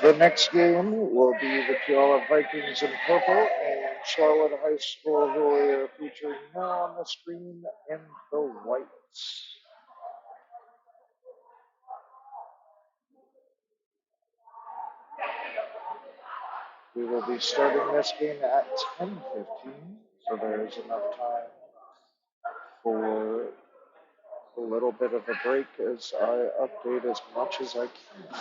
The next game will be the Puyallup Vikings in purple and Shorewood High School, who we are featuring now on the screen, in the whites. We will be starting this game at 10:15, so there is enough time for a little bit of a break as I update as much as I can.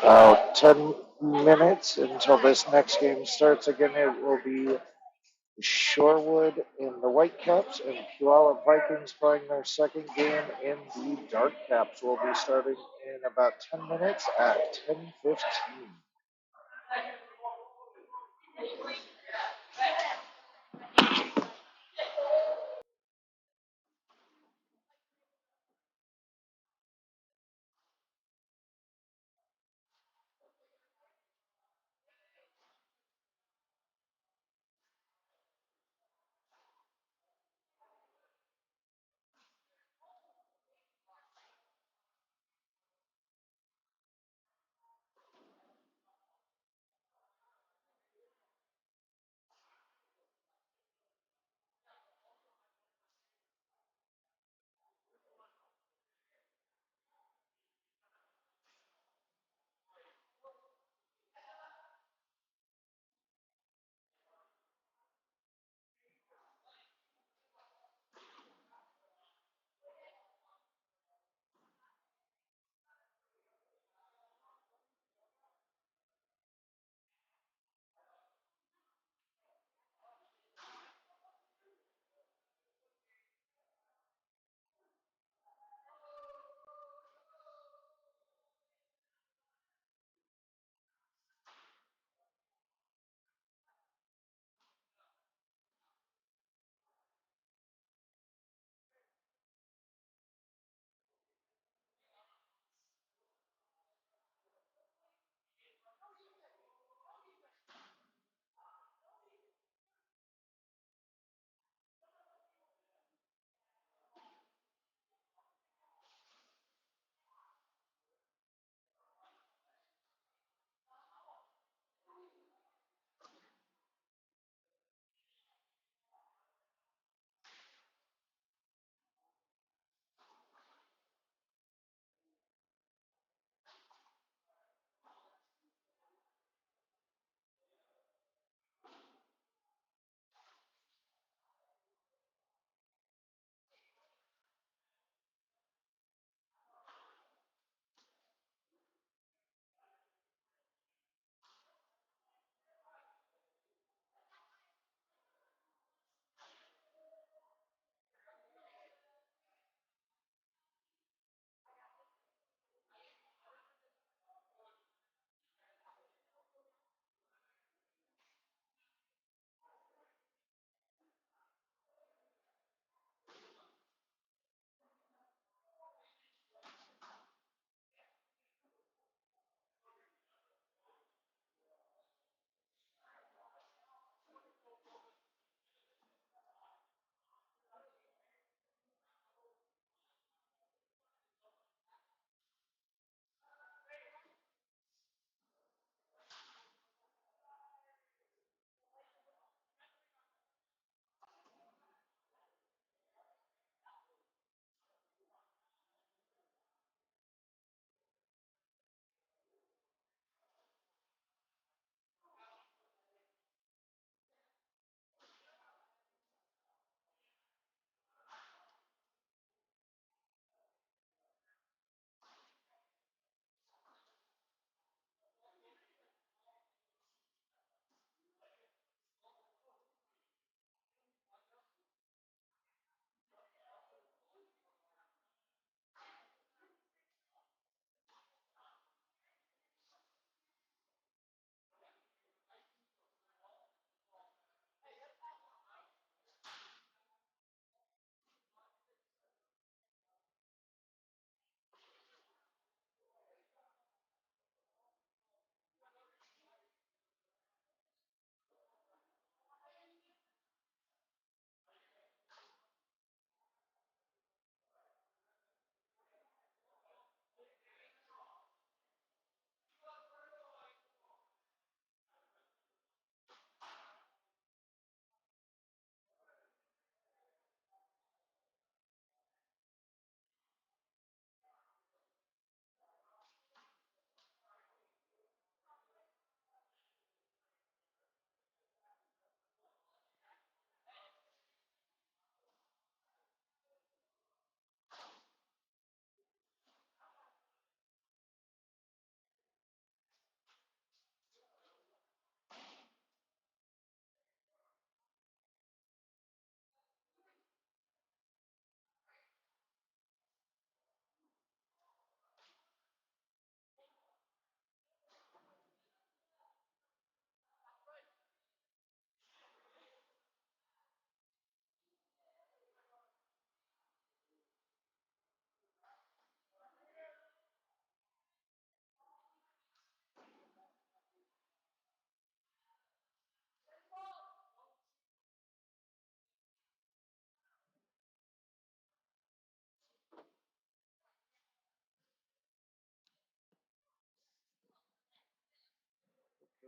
About 10 minutes until this next game starts. Again, it will be Shorewood in the Whitecaps and Puyallup Vikings playing their second game in the Dark Caps. Will be starting in about 10 minutes at 10:15.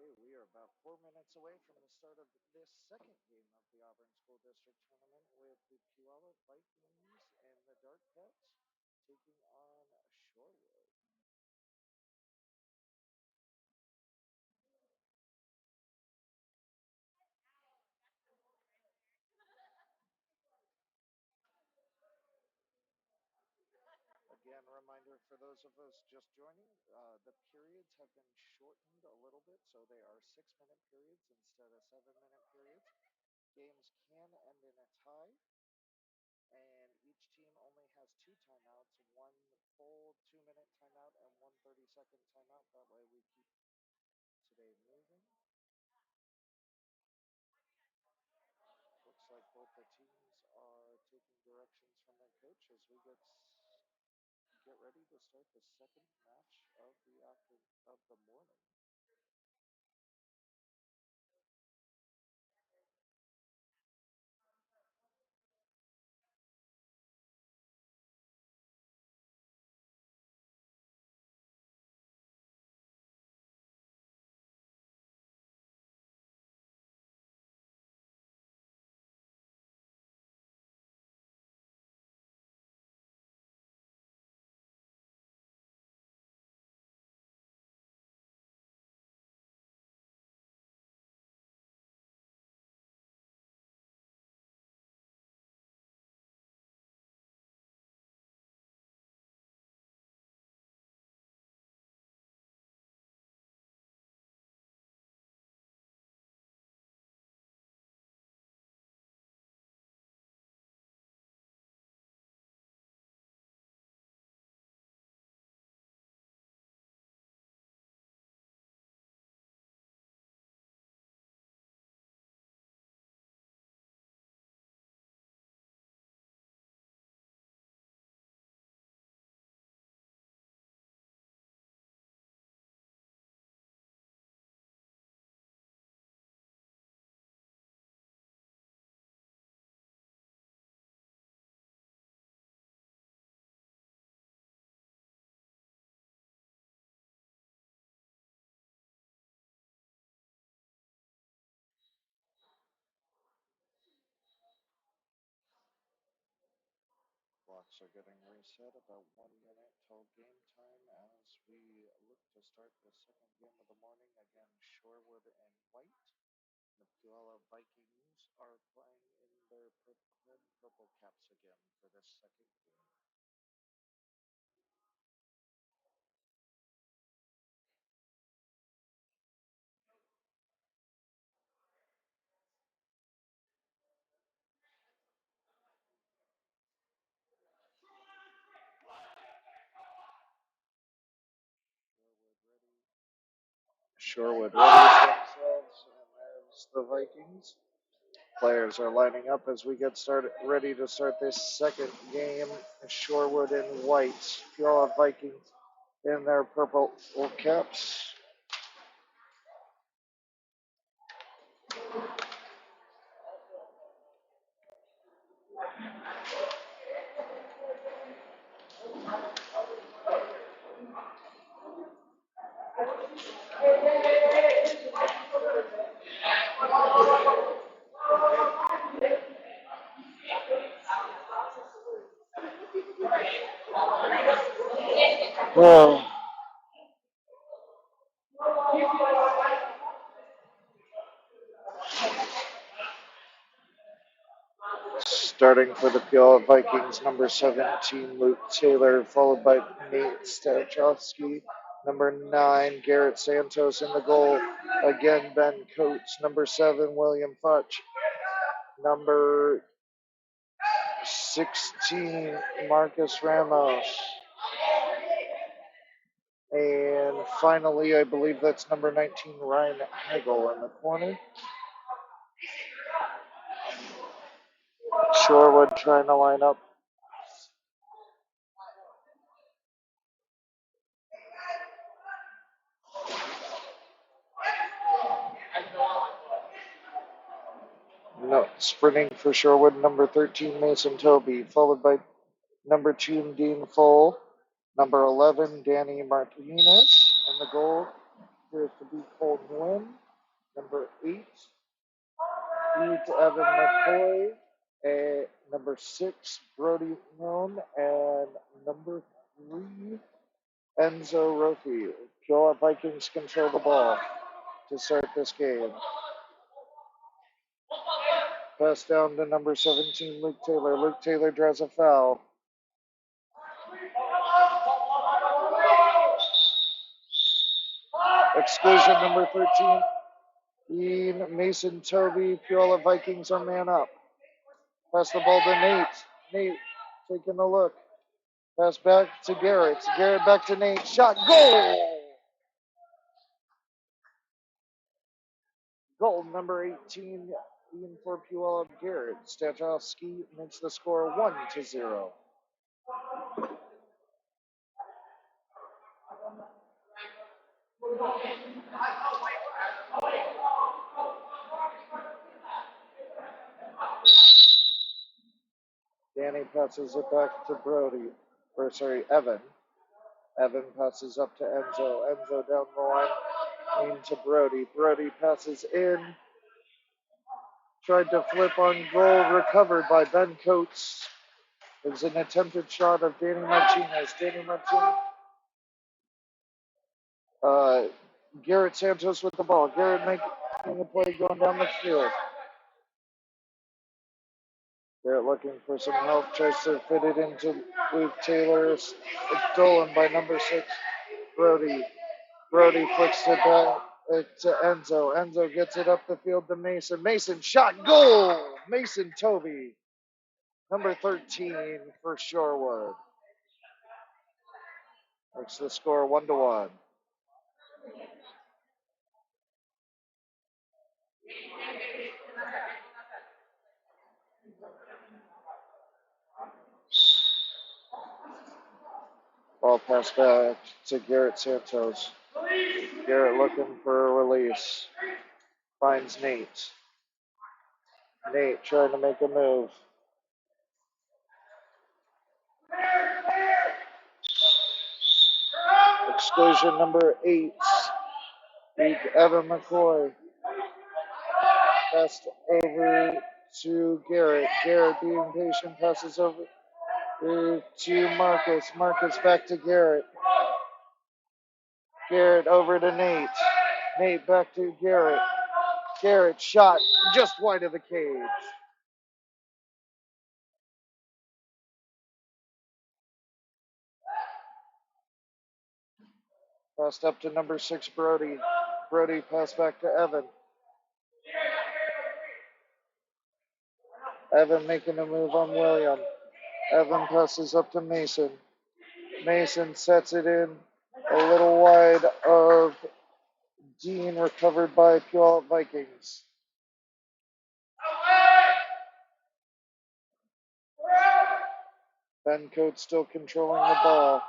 We are about 4 minutes away from the start of this second game of the Auburn School District Tournament with the Puyallup Vikings and the Dark Cats taking on Shorewood. Again, reminder for those of us just joining, the periods have been shortened a little bit, so they are 6 minute periods instead of 7 minute periods. Games can end in a tie, and each team only has two timeouts, one full 2 minute timeout and one 30-second timeout. That way we keep today moving. Looks like both the teams are taking directions from their coach as we get ready to start the second match of the morning. Clocks are getting reset about 1 minute till game time as we look to start the second game of the morning. Again, Shorewood and White. The Puyallup Vikings are playing in their home purple caps again for this second game. Shorewood readies themselves, and there's the Vikings. Players are lining up as we get started, ready to start this second game. Shorewood in white, Puyallup Vikings in their purple caps. Well, starting for the Puyallup Vikings, number 17, Luke Taylor, followed by Nate Stachowski. Number 9, Garrett Santos in the goal. Again, Ben Coates. Number 7, William Futch. Number 16, Marcus Ramos. And finally, I believe that's number 19, Ryan Hagel in the corner. Shorewood trying to line up. No, sprinting for Shorewood, number 13, Mason Toby, followed by number 2, Dean Full. Number 11, Danny Martinez. And the goal appears to be Cole Colton Wynn. Number 8, Evan McCoy. Number 6, Brody Milne. And number 3, Enzo Rofi. Puyallup Vikings control the ball to start this game. Pass down to number 17, Luke Taylor. Luke Taylor draws a foul. Exclusion number 13, Ian Mason Toby. Puyallup Vikings are man up. Pass the ball to Nate. Nate taking a look. Pass back to Garrett. Garrett back to Nate. Shot. Goal! Goal number 18, Ian for Puyallup. Garrett Stachowski makes the score 1-0. Danny passes it back to Evan. Evan passes up to Enzo. Enzo down the line into Brody. Brody passes in. Tried to flip on goal, recovered by Ben Coates. It was an attempted shot of Danny Martinez. Garrett Santos with the ball. Garrett making a play going down the field. Garrett looking for some help, tries to fit it into Luke Taylor. It's stolen by number 6, Brody. Brody flicks it back to Enzo. Enzo gets it up the field to Mason. Mason shot, goal! Mason Toby, number 13 for Shorewood. Makes the score 1-1. Ball pass back to Garrett Santos. Garrett looking for a release. Finds Nate. Nate trying to make a move. Exclusion number 8. Evan McCoy. Passed over to Garrett. Garrett being patient passes over to Marcus. Marcus back to Garrett. Garrett over to Nate. Nate back to Garrett. Garrett shot just wide of the cage. Passed up to number 6, Brody. Brody passed back to Evan. Evan making a move on William. Evan passes up to Mason. Mason sets it in a little wide of Dean, recovered by Puyallup Vikings. Ben Coates still controlling the ball.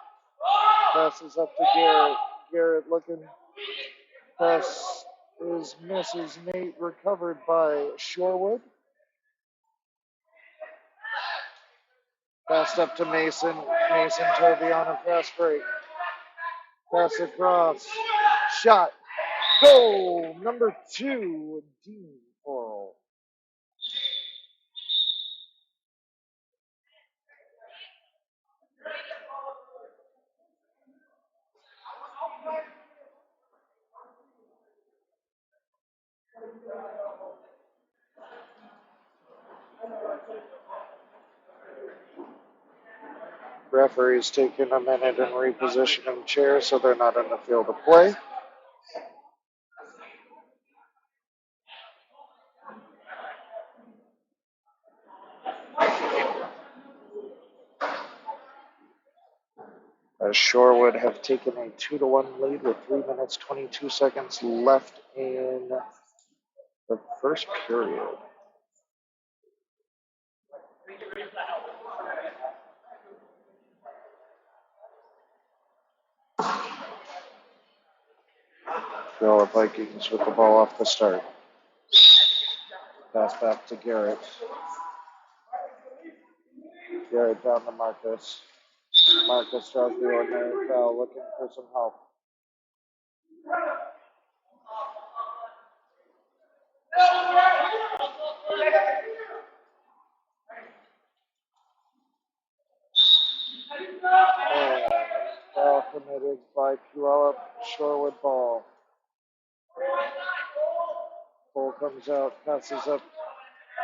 Passes up to Garrett. Garrett looking. Pass is misses. Nate recovered by Shorewood. Passed up to Mason. Mason Toby on a fast break. Pass across. Shot. Goal. Number 2, Dean Coral. Referee's taking a minute and repositioning chairs so they're not in the field of play. As Shorewood have taken a 2-1 lead with 3 minutes 22 seconds left in the first period. Puyallup Vikings with the ball off the start. Pass back to Garrett. Garrett down to Marcus. Marcus draws the ordinary foul, looking for some help. comes out, passes up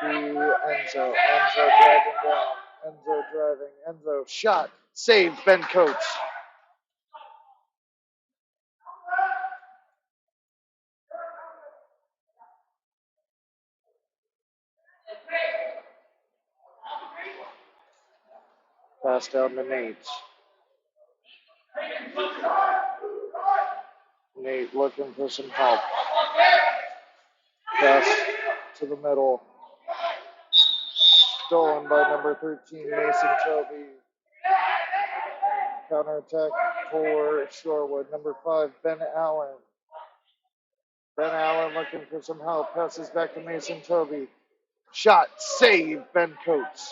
to Enzo. Enzo driving down. Enzo driving. Enzo shot. Saved. Ben Coates. Pass down to Nate. Nate looking for some help. Pass to the middle. Stolen by number 13, Mason Toby. Counterattack for Shorewood. Number 5, Ben Allen. Ben Allen looking for some help. Passes back to Mason Toby. Shot. Save. Ben Coates.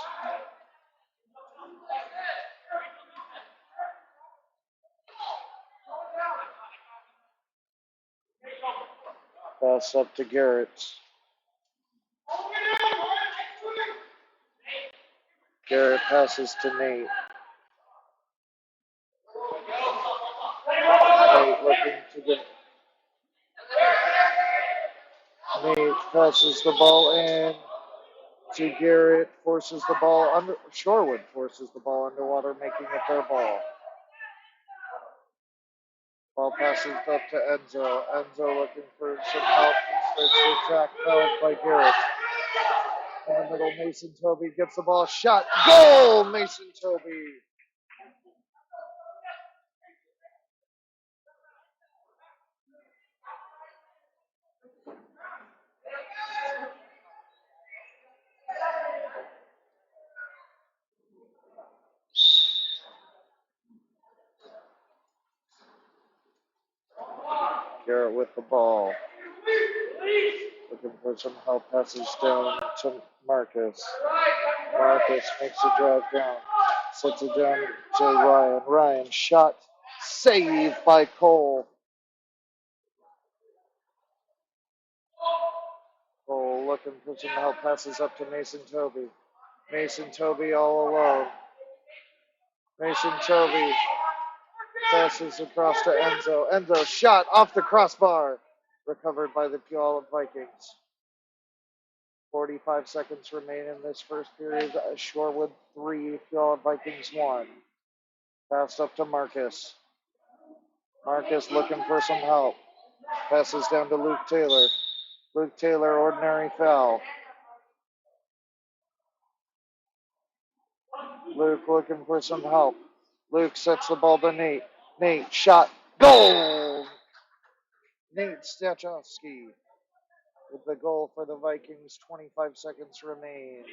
Pass up to Garrett. Garrett passes to Nate. Nate looking to the. Nate passes the ball in to Garrett. Forces the ball under. Shorewood forces the ball underwater, making it their ball. Ball passes up to Enzo. Enzo looking for some help. Starts to attack, fouled by Garrett. In the middle, Mason Toby gets the ball. Shot. Goal, Mason Toby. Garrett with the ball. Looking for some help. Passes down to Marcus. Marcus makes a drive down. Sets it down to Ryan. Ryan shot. Saved by Cole. Cole looking for some help. Passes up to Mason Toby. Mason Toby all alone. Mason Toby passes across to Enzo. Enzo shot off the crossbar. Recovered by the Puyallup Vikings. 45 seconds remain in this first period. Shorewood 3, Puyallup Vikings 1. Pass up to Marcus. Marcus looking for some help. Passes down to Luke Taylor. Luke Taylor, ordinary foul. Luke looking for some help. Luke sets the ball to Nate. Nate shot. Goal! Nate Stachowski with the goal for the Vikings. 25 seconds remain.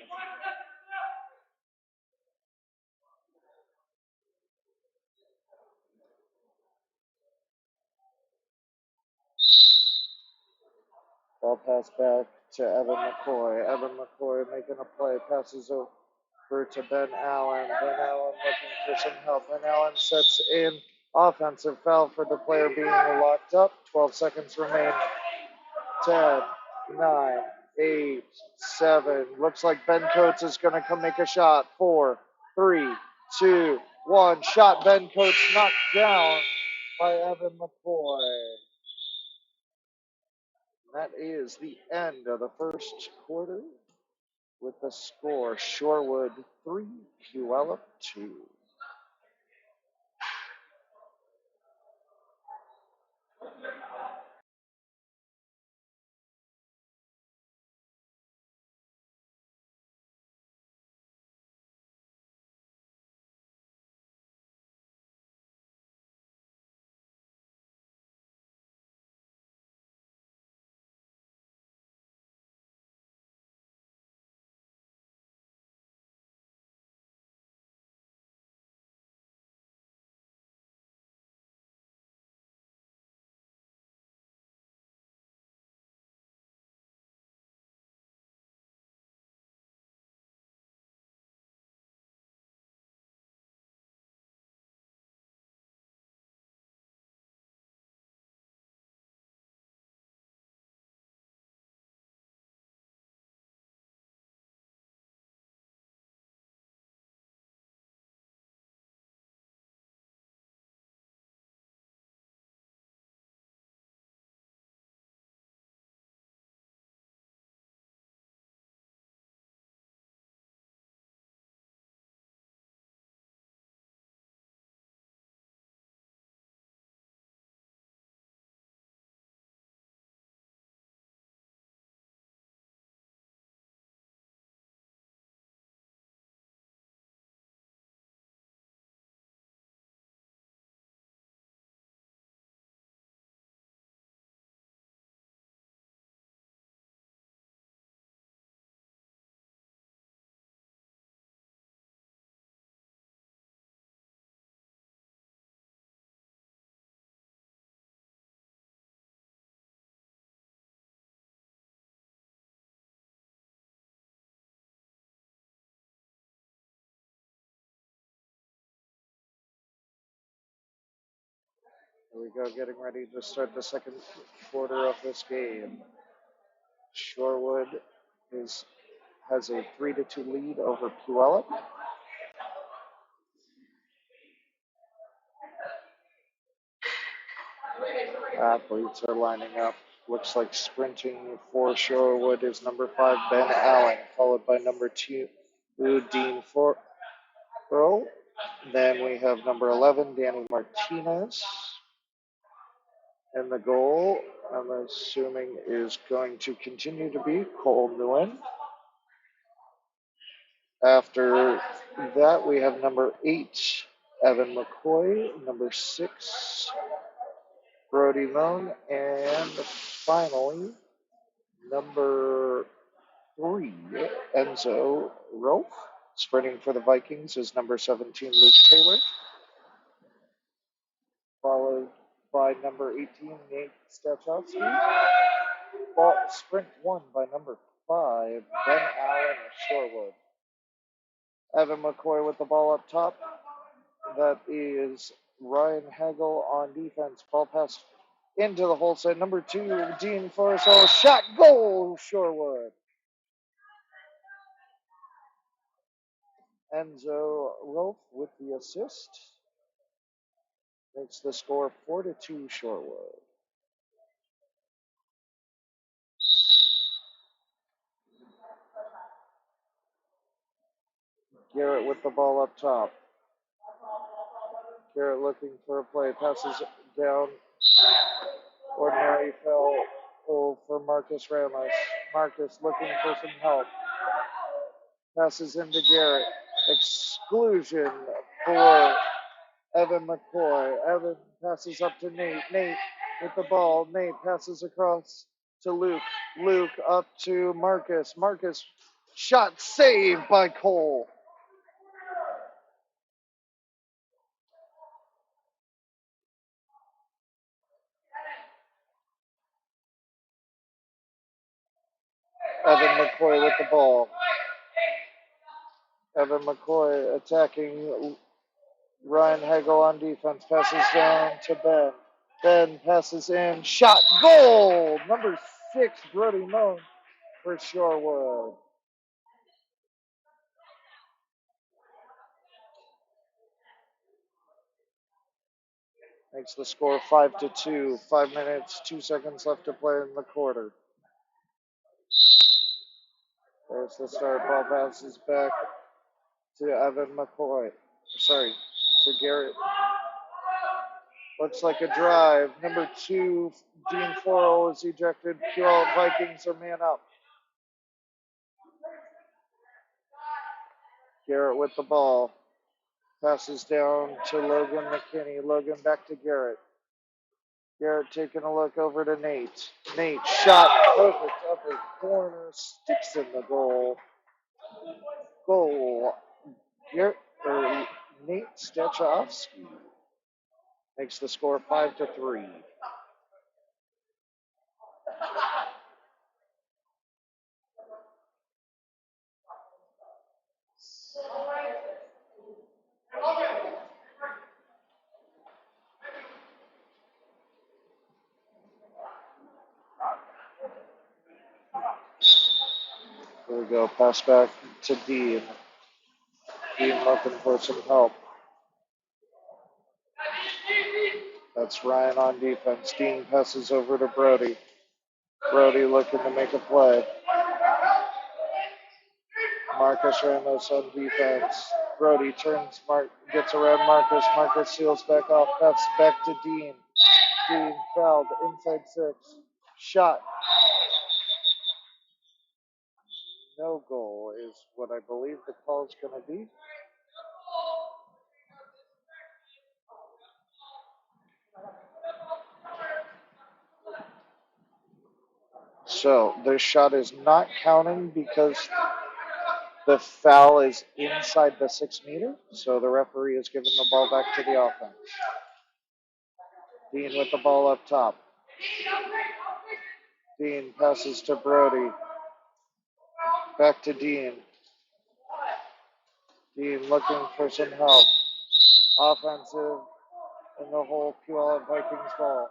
Ball pass back to Evan McCoy. Evan McCoy making a play. Passes over to Ben Allen. Ben Allen looking for some help. Ben Allen sets in. Offensive foul for the player being locked up. 12 seconds remain. 10, 9, 8, 7. Looks like Ben Coates is going to come make a shot. 4, 3, 2, 1. Shot. Ben Coates knocked down by Evan McCoy. That is the end of the first quarter with the score Shorewood 3, Puyallup 2. Here we go, getting ready to start the second quarter of this game. Shorewood has a 3-2 lead over Puyallup. Athletes are lining up. Looks like sprinting for Shorewood is number 5, Ben Allen, followed by number 2, Dean Forrell. Then we have number 11, Danny Martinez. And the goal, I'm assuming, is going to continue to be Cole Nguyen. After that, we have number 8, Evan McCoy, number 6, Brody Moan, and finally, number 3, Enzo Rolf. Sprinting for the Vikings is number 17, Luke Taylor, followed by number 18, Nate Stachowski. Sprint 1 by number 5, Ben Allen of Shorewood. Evan McCoy with the ball up top. That is Ryan Hagel on defense. Ball pass into the hole set. Number 2, Dean Forrell. Shot, goal, Shorewood. Enzo Rolf with the assist. Makes the score 4-2 Shorewood. Garrett with the ball up top. Garrett looking for a play. Passes down. Ordinary foul for Marcus Ramos. Marcus looking for some help. Passes into Garrett. Exclusion for Evan McCoy. Evan passes up to Nate. Nate with the ball. Nate passes across to Luke. Luke up to Marcus. Marcus shot saved by Cole. Evan McCoy with the ball. Evan McCoy attacking Ryan Hagel on defense. Passes down to Ben. Ben passes in. Shot, goal! Number 6, Brody Moan for Shorewood. Makes the score 5-2. 5 minutes, 2 seconds left to play in the quarter. There's the start. Ball passes back to Evan McCoy. Sorry, to Garrett. Looks like a drive. Number 2, Dean Forrell is ejected. Puyallup Vikings are man up. Garrett with the ball. Passes down to Logan McKinney. Logan back to Garrett. Garrett taking a look over to Nate. Nate shot perfect upper corner. Sticks in the goal. Goal. Nate Stachowski makes the score 5-3. Here we go. Pass back to Dean. Dean looking for some help. That's Ryan on defense. Dean passes over to Brody. Brody looking to make a play. Marcus Ramos on defense. Brody gets around Marcus. Marcus seals back off. Pass back to Dean. Dean fouled inside 6. Shot. No goal is what I believe the call is going to be. So this shot is not counting because the foul is inside the 6 meter. So the referee is giving the ball back to the offense. Dean with the ball up top. Dean passes to Brody. Back to Dean. Dean looking for some help. Offensive in the whole Puyallup Vikings ball.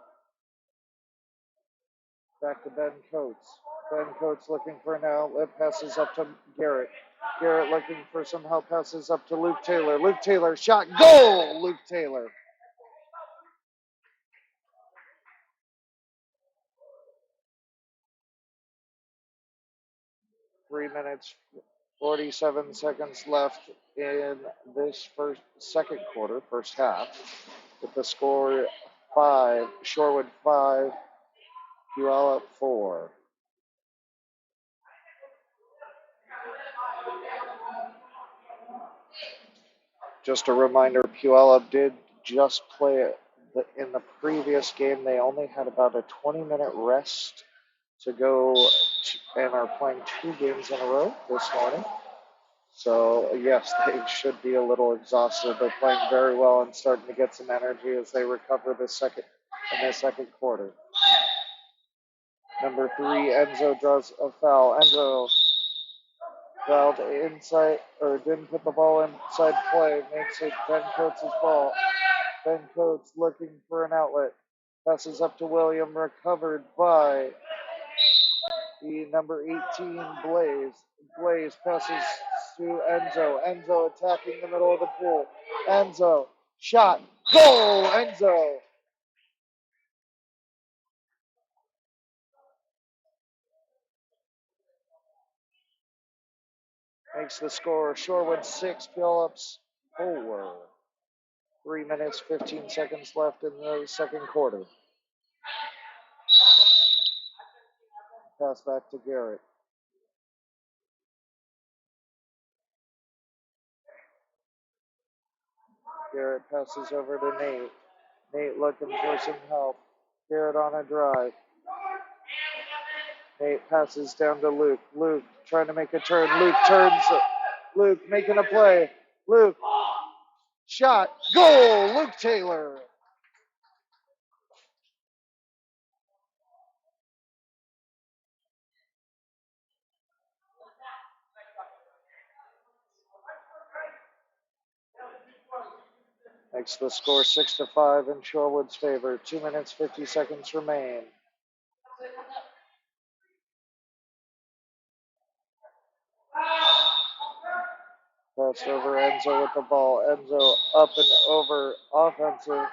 Back to Ben Coates. Ben Coates looking for an outlet, passes up to Garrett. Garrett looking for some help, passes up to Luke Taylor. Luke Taylor, shot, goal! Luke Taylor. 3 minutes, 47 seconds left in this second quarter, first half, with the score 5, Shorewood 5, Puyallup 4. Just a reminder, Puyallup did just play in the previous game. They only had about a 20-minute rest to go and are playing 2 games in a row this morning. So, yes, they should be a little exhausted. They're playing very well and starting to get some energy as they recover in the second quarter. Number 3, Enzo draws a foul. Enzo fouled inside, or didn't put the ball inside play, makes it Ben Coates' ball. Ben Coates looking for an outlet. Passes up to William, recovered by the number 18, Blaze. Blaze passes to Enzo. Enzo attacking the middle of the pool. Enzo, shot, goal, Enzo. Makes the score Shorewood 6, Phillips 4. 3 minutes, 15 seconds left in the second quarter. Pass back to Garrett. Garrett passes over to Nate. Nate looking for some help. Garrett on a drive. Nate passes down to Luke. Luke trying to make a turn. Luke turns. Luke making a play. Luke, shot, goal, Luke Taylor. Makes the score 6-5 in Shorewood's favor. 2 minutes, 50 seconds remain. Pass over Enzo with the ball. Enzo up and over, offensive,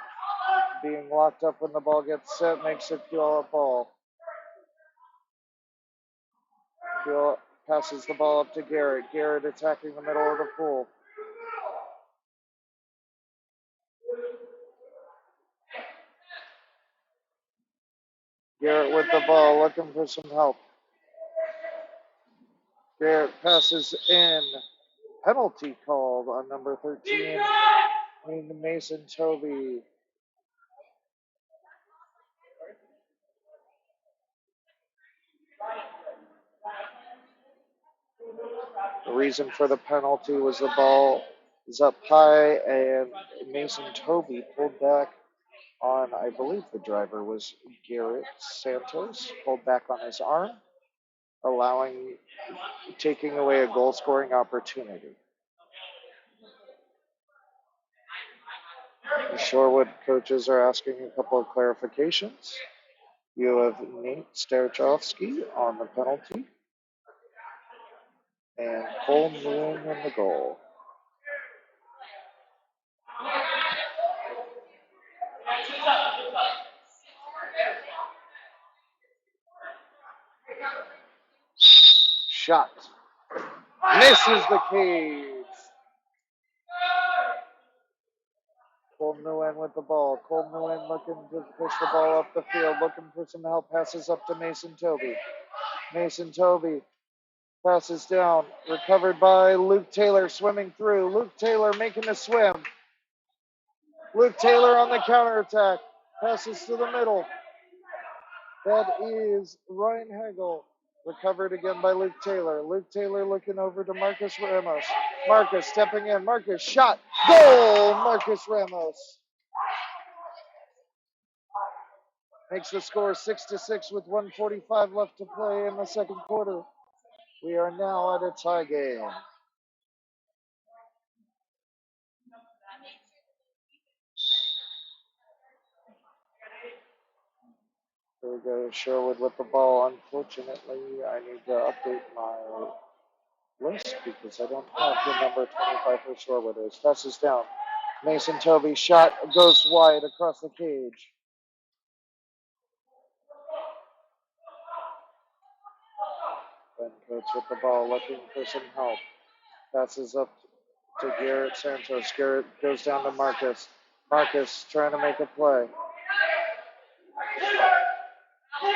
being locked up when the ball gets set, makes it Puyallup ball. Puyallup passes the ball up to Garrett. Garrett attacking the middle of the pool. Garrett with the ball, looking for some help. Garrett passes in. Penalty called on number 13, Mason Toby. The reason for the penalty was the ball was up high and Mason Toby pulled back on, I believe the driver was Garrett Santos, pulled back on his arm, taking away a goal scoring opportunity. The Shorewood coaches are asking a couple of clarifications. You have Nate Starchowski on the penalty and Cole Moon in the goal. Shot. Misses the cage. Cole Nguyen with the ball. Cole Nguyen looking to push the ball up the field, looking for some help. Passes up to Mason Toby. Mason Toby passes down. Recovered by Luke Taylor, swimming through. Luke Taylor making a swim. Luke Taylor on the counterattack. Passes to the middle. That is Ryan Hagel. Recovered again by Luke Taylor. Luke Taylor looking over to Marcus Ramos. Marcus stepping in. Marcus shot. Goal! Marcus Ramos. Makes the score 6-6 with 1:45 left to play in the second quarter. We are now at a tie game. Here we go, Shorewood with the ball. Unfortunately, I need to update my list because I don't have the number 25 for Shorewood. As passes down. Mason Toby shot goes wide across the cage. Ben Coates with the ball looking for some help. Passes up to Garrett Santos. Garrett goes down to Marcus. Marcus trying to make a play.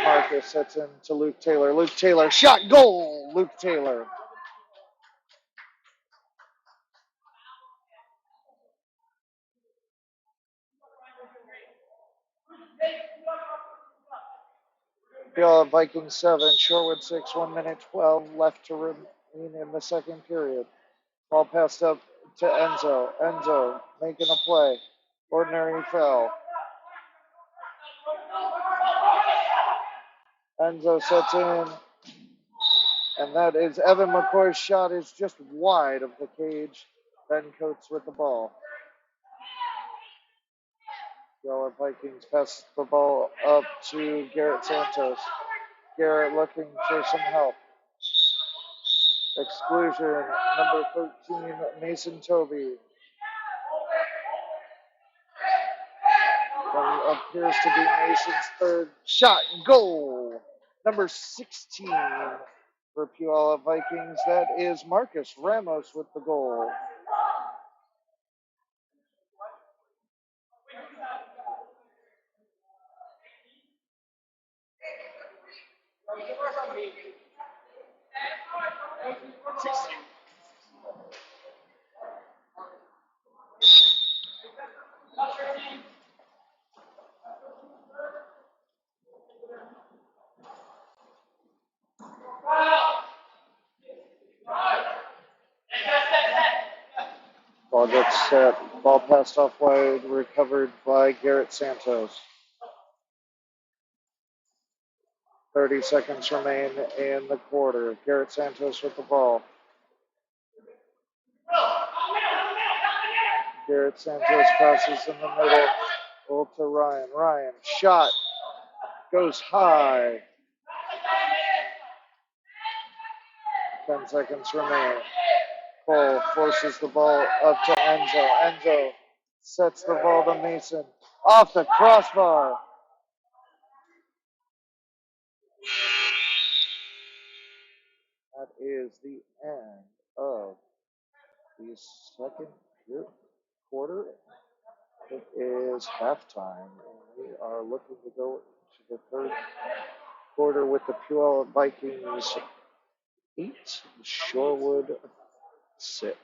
Marcus sets in to Luke Taylor. Luke Taylor shot goal. Luke Taylor. Puyallup Vikings 7, Shorewood 6, 1 minute 12 left to remain in the second period. Ball passed up to Enzo. Enzo making a play. Ordinary foul. Enzo sets in, and that is Evan McCoy's shot is just wide of the cage. Ben Coates with the ball. Puyallup Vikings pass the ball up to Garrett Santos. Garrett looking for some help. Exclusion, number 13, Mason Toby. That appears to be Mason's third shot. Goal! Number 16 for Puyallup Vikings. That is Marcus Ramos with the goal. Ball gets set. Ball passed off wide, recovered by Garrett Santos. 30 seconds remain in the quarter. Garrett Santos with the ball. Garrett Santos passes in the middle to Ryan. Ryan, shot, goes high. 10 seconds remain. Cole forces the ball up to Enzo. Enzo sets the ball to Mason. Off the crossbar. That is the end of the second quarter. It is halftime, and we are looking to go into the third quarter with the Puyallup Vikings 8, Shorewood 6.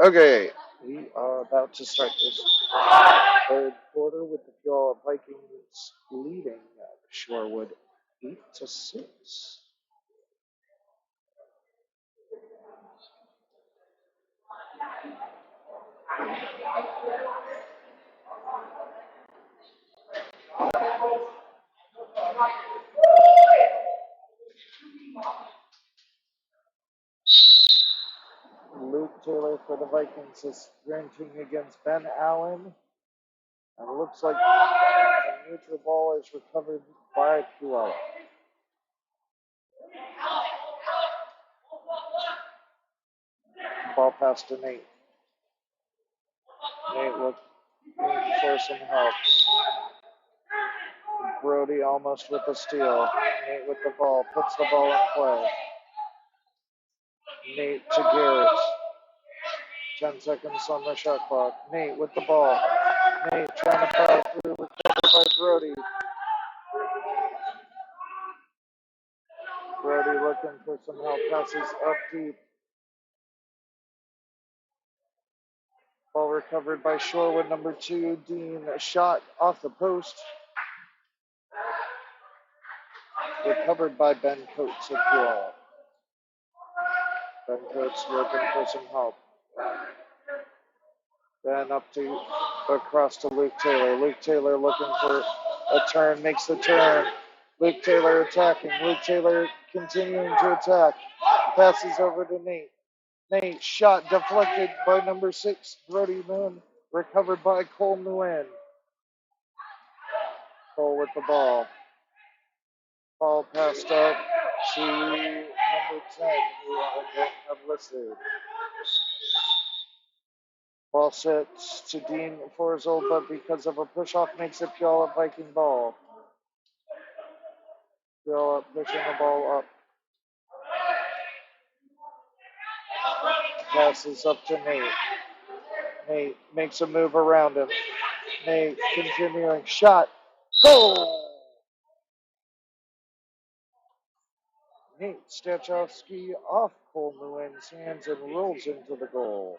Okay, we are about to start this third quarter with the Puyallup Vikings leading Shorewood 8-6. Luke Taylor for the Vikings is sprinting against Ben Allen, and it looks like a neutral ball is recovered by Puyallup. Ball pass to Nate. Nate looking for some help. Brody almost with the steal. Nate with the ball, puts the ball in play. Nate to Garrett. 10 seconds on the shot clock. Nate with the ball. Nate trying to power through, recovered by Brody. Brody looking for some help, passes up deep. Ball recovered by Shorewood, number 2, Dean. A shot off the post. Recovered by Ben Coates of Puyallup. Ben Coates looking for some help. Then up to across to Luke Taylor. Luke Taylor looking for a turn, makes the turn. Luke Taylor attacking. Luke Taylor continuing to attack. Passes over to Nate. Nate shot deflected by number 6, Brody Moon. Recovered by Cole Nguyen. Cole with the ball. Ball passed up to number 10, who I don't have listed. Ball sits to Dean Forzel, but because of a push-off, makes it Puyallup Viking ball. Puyallup pushing the ball up. Passes up to Nate. Nate makes a move around him. Nate continuing. Shot. Goal! Nate Stachowski off Cole Nguyen's hands and rolls into the goal.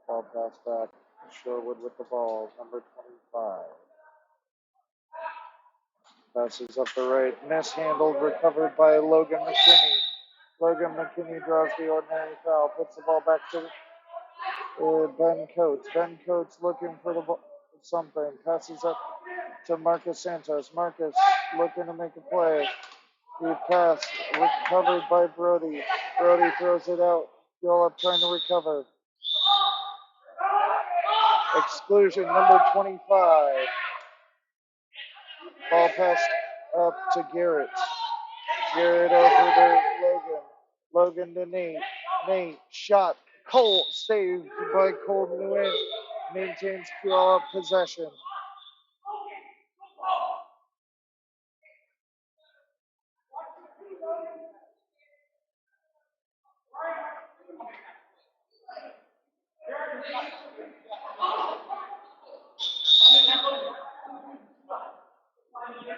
Ball pass back. Shorewood with the ball, number 25. Passes up the right, mishandled, recovered by Logan McKinney. Logan McKinney draws the ordinary foul, puts the ball back to Ben Coates. Ben Coates looking for the ball, something, passes up to Marcus Santos. Marcus looking to make a play. The pass recovered by Brody. Brody throws it out. Puyallup trying to recover. Exclusion number 25. Ball passed up to Garrett. Garrett over to Logan. Logan to Nate. Nate shot. Cole saved by Cole Nguyen. Maintains Puyallup possession.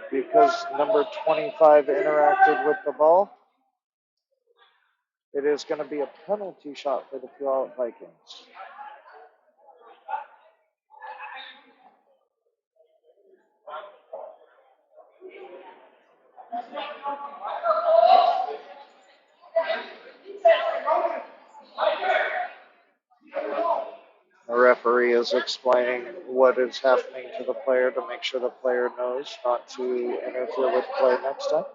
Because number 25 interacted with the ball, it is going to be a penalty shot for the Puyallup Vikings. The referee is explaining what is happening to the player to make sure the player knows not to interfere with play next time.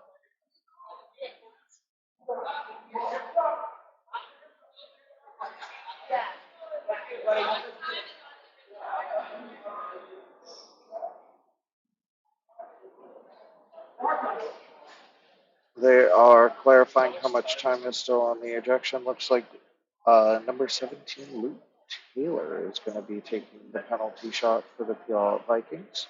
They are clarifying how much time is still on the ejection. Looks like number 17, Luke Taylor, is going to be taking the penalty shot for the Puyallup Vikings.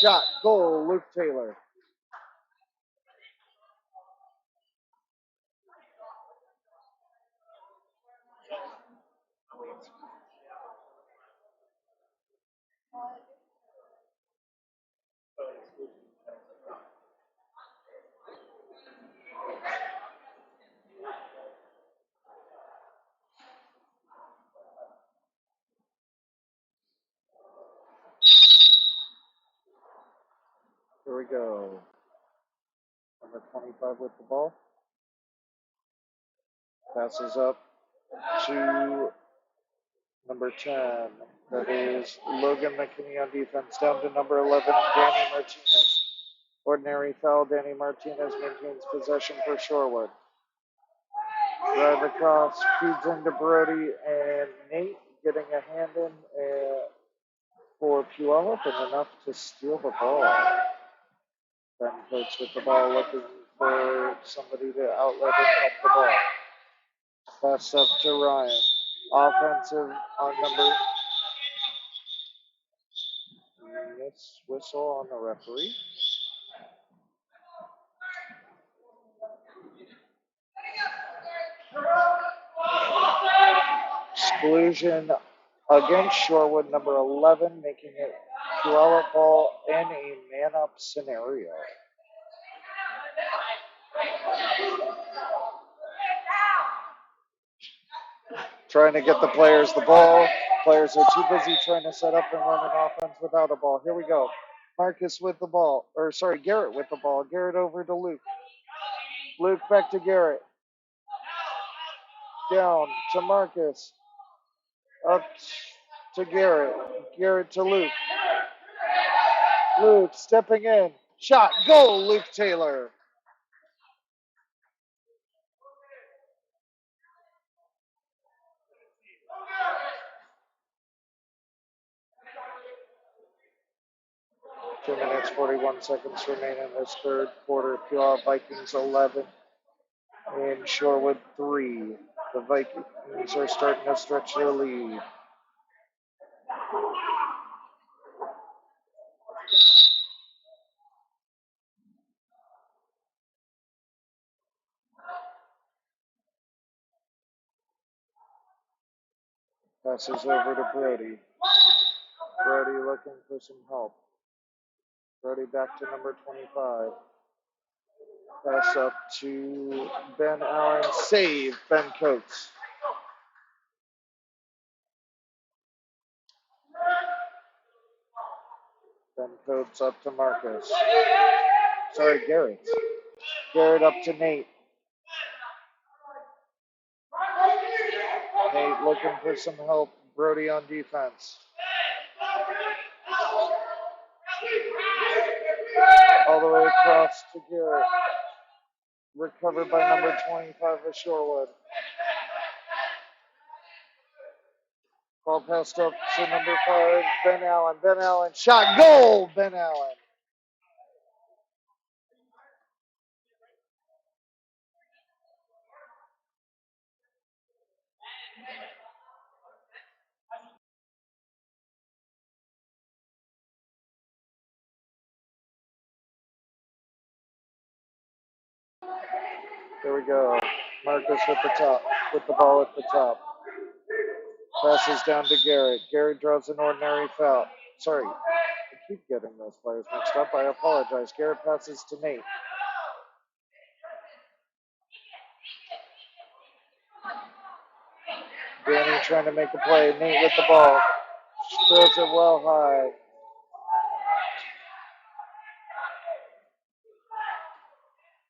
shot, goal, Luke Taylor. Here we go. Number 25 with the ball. Passes up to number 10. That is Logan McKinney on defense. Down to number 11, Danny Martinez. Ordinary foul. Danny Martinez maintains possession for Shorewood. Drive across, feeds into Brody and Nate, getting a hand in for Puyallup and enough to steal the ball. Ben Coates with the ball, looking for somebody to outlet and help the ball. Pass up to Ryan. Offensive on number. Miss whistle on the referee. Exclusion against Shorewood, number 11, making it Puyallup ball and a man-up scenario. Trying to get the players the ball. Players are too busy trying to set up and run an offense without a ball. Here we go. Marcus with the ball. Garrett with the ball. Garrett over to Luke. Luke back to Garrett. Down to Marcus. Up to Garrett. Garrett to Luke. Luke stepping in. Shot. Goal, Luke Taylor. Two minutes, 41 seconds remain in this third quarter. Puyallup Vikings 11 and Shorewood 3. The Vikings are starting to stretch their lead. Passes over to Brody. Brody looking for some help. Brody back to number 25. Pass up to Ben Allen. Save, Ben Coates. Ben Coates up to Marcus. Garrett. Garrett up to Nate. Nate looking for some help. Brody on defense. All the way across to Garrett. Recovered by number 25 of Shorewood. Ball passed up to number 5, Ben Allen. Ben Allen, shot, goal, Ben Allen. Here we go. Marcus with the ball at the top. Passes down to Garrett. Garrett draws an ordinary foul. I keep getting those players mixed up. I apologize. Garrett passes to Nate. Danny trying to make a play. Nate with the ball. Throws it well high.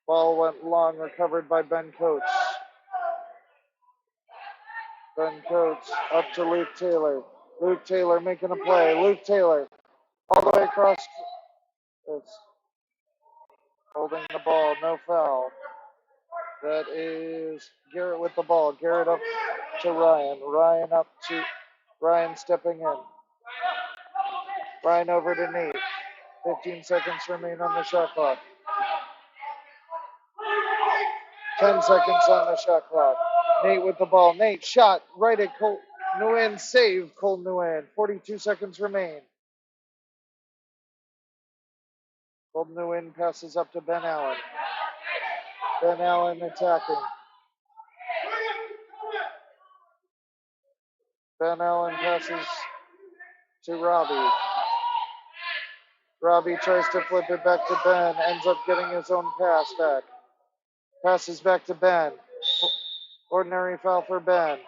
Ball went long, recovered by Ben Coates. Ben Coates up to Luke Taylor. Luke Taylor making a play. Luke Taylor all the way across. It's holding the ball, no foul. That is Garrett with the ball. Garrett up to Ryan. Ryan stepping in. Ryan over to Nate. 15 seconds remain on the shot clock. 10 seconds on the shot clock. Nate with the ball. Nate shot right at Cole Nguyen. Save Cole Nguyen. 42 seconds remain. Golden Nguyen passes up to Ben Allen. Ben Allen attacking. Ben Allen passes to Robbie. Robbie tries to flip it back to Ben, ends up getting his own pass back. Passes back to Ben. Ordinary foul for Ben.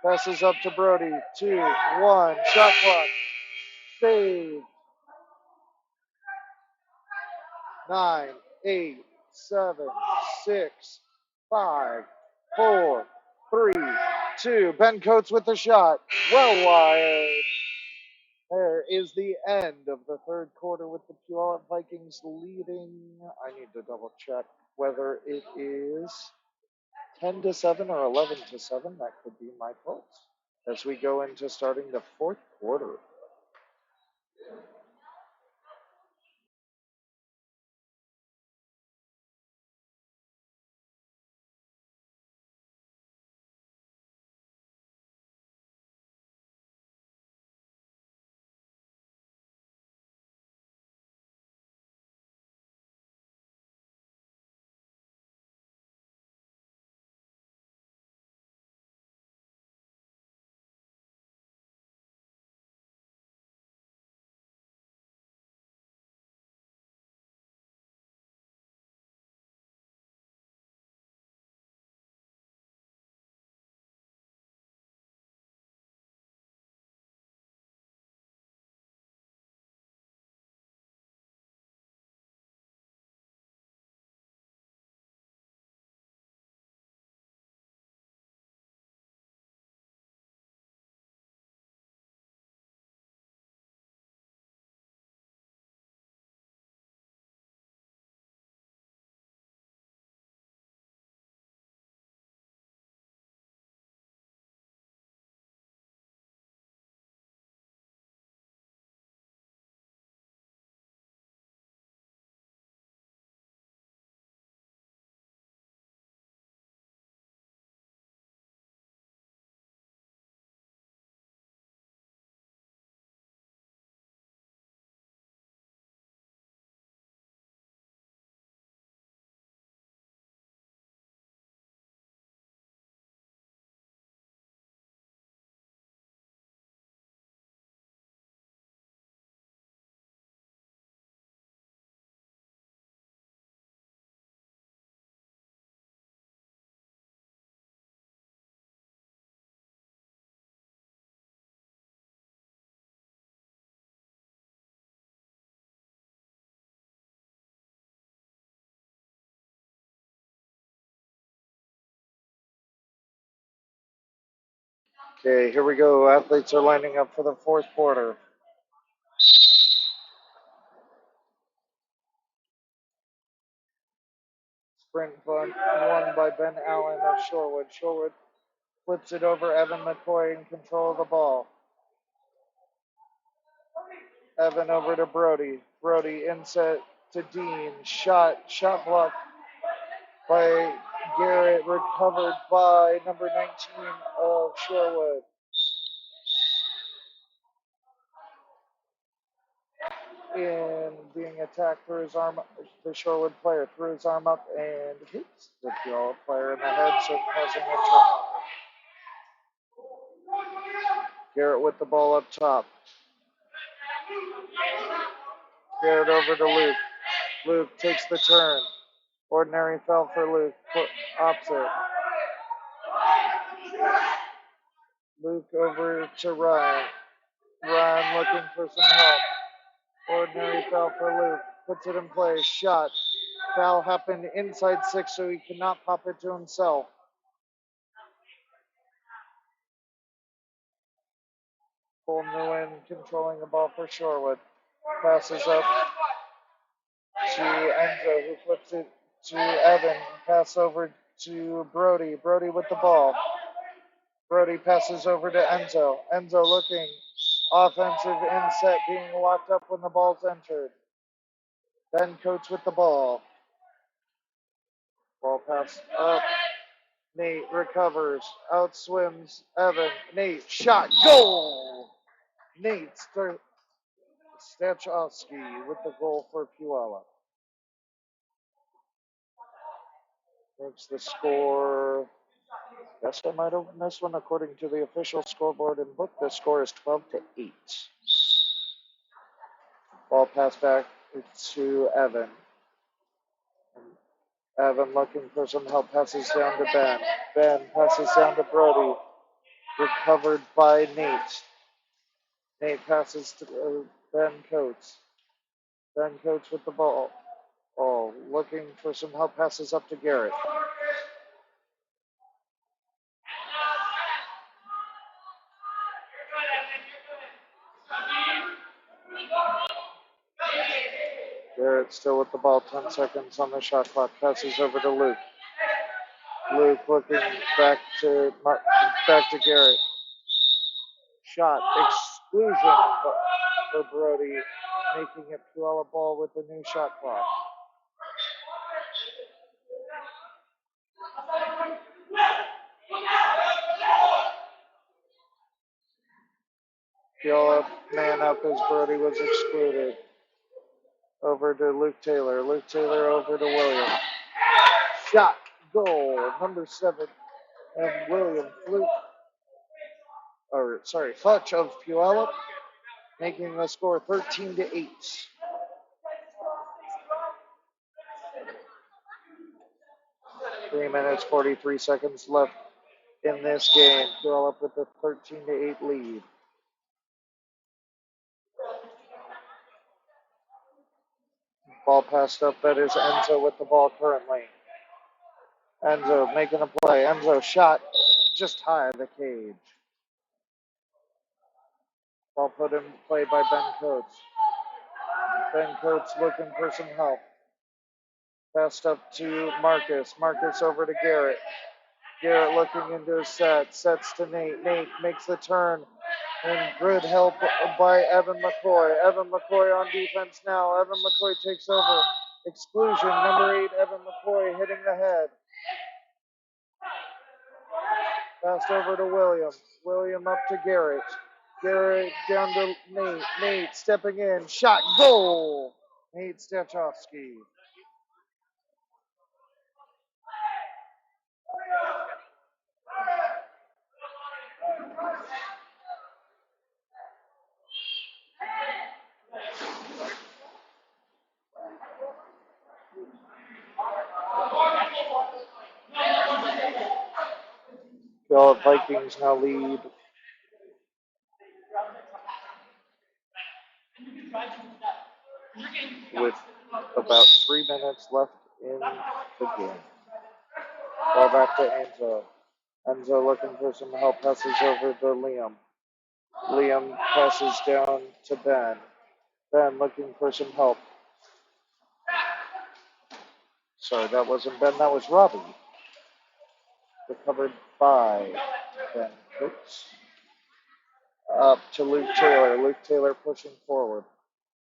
Passes up to Brody. 2-1. Shot clock. Save. 9, 8, 7, 6, 5, 4, 3, 2. Ben Coates with the shot. Well wired. There is the end of the third quarter with the Puyallup Vikings leading. I need to double check whether it is 10-7 or 11-7. That could be my fault. As we go into starting the fourth quarter. Okay, here we go. Athletes are lining up for the fourth quarter. Sprint won by Ben Allen of Shorewood. Shorewood flips it over. Evan McCoy in control of the ball. Evan over to Brody. Brody inset to Dean. Shot blocked by Garrett. Recovered by number 19 of Shorewood. In being attacked through his arm, the Shorewood player threw his arm up and hits the Puyallup player in the head, so causing a turnover. Garrett with the ball up top. Garrett over to Luke. Luke takes the turn. Ordinary foul for Luke. Opposite. Luke over to Ryan. Ryan looking for some help. Ordinary foul for Luke. Puts it in play. Shot. Foul happened inside 6, so he cannot pop it to himself. Golden Nguyen controlling the ball for Shorewood. Passes up to Enzo, who flips it to Evan. Pass over to Brody. Brody with the ball. Brody passes over to Enzo. Enzo looking. Offensive inset being locked up when the ball's entered. Ben Coates with the ball. Ball pass up. Nate recovers. Outswims Evan. Nate shot. Goal! Nate Stachowski with the goal for Puyallup. Makes the score. Guess I might have missed one according to the official scoreboard and book. The score is 12-8. Ball passed back to Evan. Evan looking for some help, passes down to Ben. Ben passes down to Brody. Recovered by Nate. Nate passes to Ben Coates. Ben Coates with the ball. Oh, looking for some help, passes up to Garrett. Garrett still with the ball, 10 seconds on the shot clock. Passes over to Luke. Luke looking back to Garrett. Shot, exclusion for Brody, making it Puyallup ball with the new shot clock. Puyallup man up as Brody was excluded. Over to Luke Taylor. Luke Taylor over to William. Shot, goal, number 7, and William Futch of Puyallup, making the score 13-8. 3 minutes, 43 seconds left in this game. Puyallup with a 13-8 lead. Ball passed up. That is Enzo with the ball currently. Enzo making a play. Enzo shot just high of the cage. Ball put in play by Ben Coates. Ben Coates looking for some help. Passed up to Marcus. Marcus over to Garrett. Garrett looking into his set. Sets to Nate. Nate makes the turn. And good help by Evan McCoy. Evan McCoy on defense now. Evan McCoy takes over. Exclusion, number 8, Evan McCoy hitting the head. Passed over to William. William up to Garrett. Garrett down to Nate. Nate stepping in. Shot, goal! Nate Stachowski. The Vikings now lead with about 3 minutes left in the game. Ball back to Enzo. Enzo looking for some help, passes over to Liam. Liam passes down to Ben. Ben looking for some help. Sorry, that wasn't Ben, that was Robbie. Recovered by Ben Coates. Up to Luke Taylor. Luke Taylor pushing forward.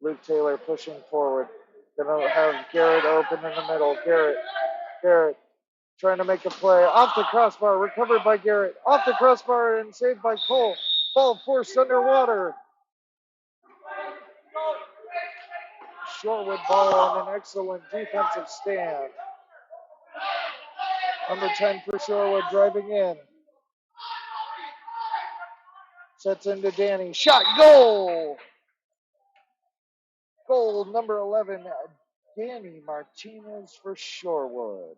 Luke Taylor pushing forward. Gonna have Garrett open in the middle. Garrett trying to make a play. Off the crossbar. Recovered by Garrett. Off the crossbar and saved by Cole. Ball forced underwater. Shorewood ball on an excellent defensive stand. Number 10 for Shorewood driving in. Sets into Danny. Shot, goal! Goal, number 11, Danny Martinez for Shorewood.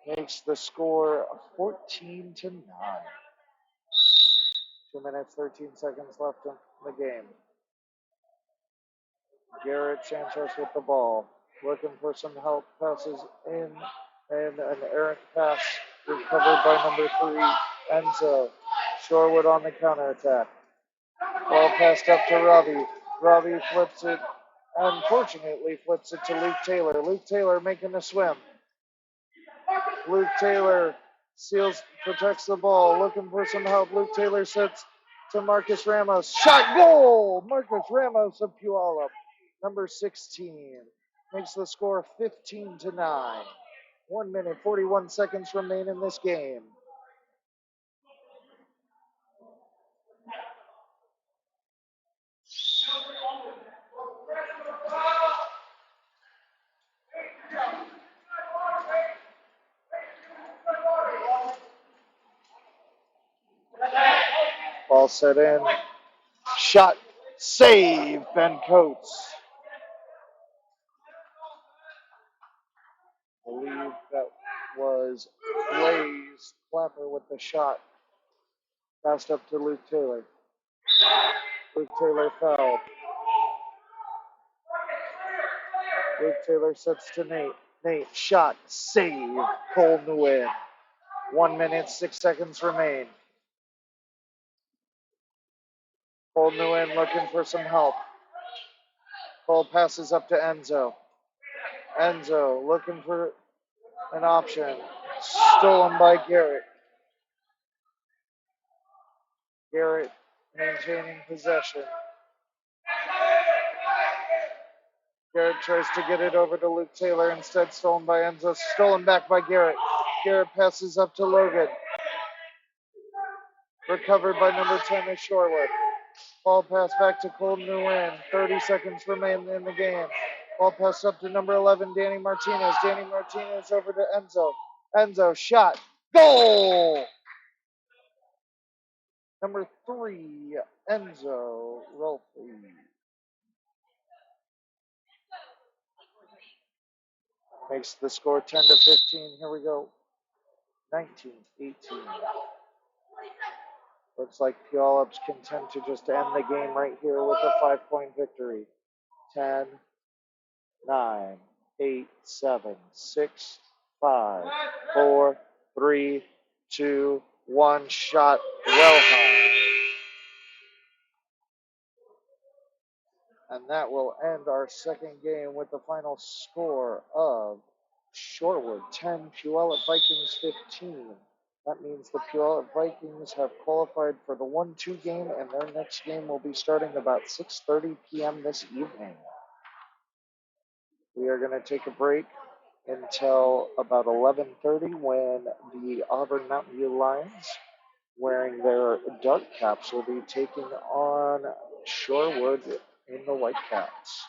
Makes the score 14-9. 2 minutes, 13 seconds left in the game. Garrett Sanchez with the ball. Looking for some help. Passes in. And an errant pass recovered by number 3, Enzo. Shorewood on the counterattack. Ball passed up to Robbie. Robbie flips it. Unfortunately, flips it to Luke Taylor. Luke Taylor making a swim. Luke Taylor protects the ball. Looking for some help. Luke Taylor sets to Marcus Ramos. Shot, goal! Marcus Ramos of Puyallup. Number 16. Makes the score 15-9. 1 minute, 41 seconds remain in this game. Ball set in. Shot. Save, Ben Coates. I believe that was Blaze Clapper with the shot. Passed up to Luke Taylor. Luke Taylor fouled. Luke Taylor sets to Nate. Nate, shot, save, Cole Nguyen. 1 minute, 6 seconds remain. Cole Nguyen looking for some help. Cole passes up to Enzo. Enzo looking for an option. Stolen by Garrett. Garrett maintaining possession. Garrett tries to get it over to Luke Taylor. Instead, stolen by Enzo. Stolen back by Garrett. Garrett passes up to Logan. Recovered by number 10 is Shorewood. Ball pass back to Cole Nguyen. 30 seconds remain in the game. Ball pass up to number 11, Danny Martinez. Danny Martinez over to Enzo. Enzo, shot. Goal! Number 3, Enzo Rolfe. Makes the score 10 to 15. Here we go. 19-18. Looks like Puyallup's content to just end the game right here with a 5-point victory. 10, 9, 8, 7, 6, 5, 4, 3, 2, 1. Shot well high. And that will end our second game with the final score of Shorewood 10, Puyallup Vikings 15. That means the Puyallup Vikings have qualified for the 1-2 game, and their next game will be starting about 6:30 p.m. this evening. We are going to take a break until about 11:30 when the Auburn Mountain View Lions, wearing their dark caps, will be taking on Shorewood in the white caps.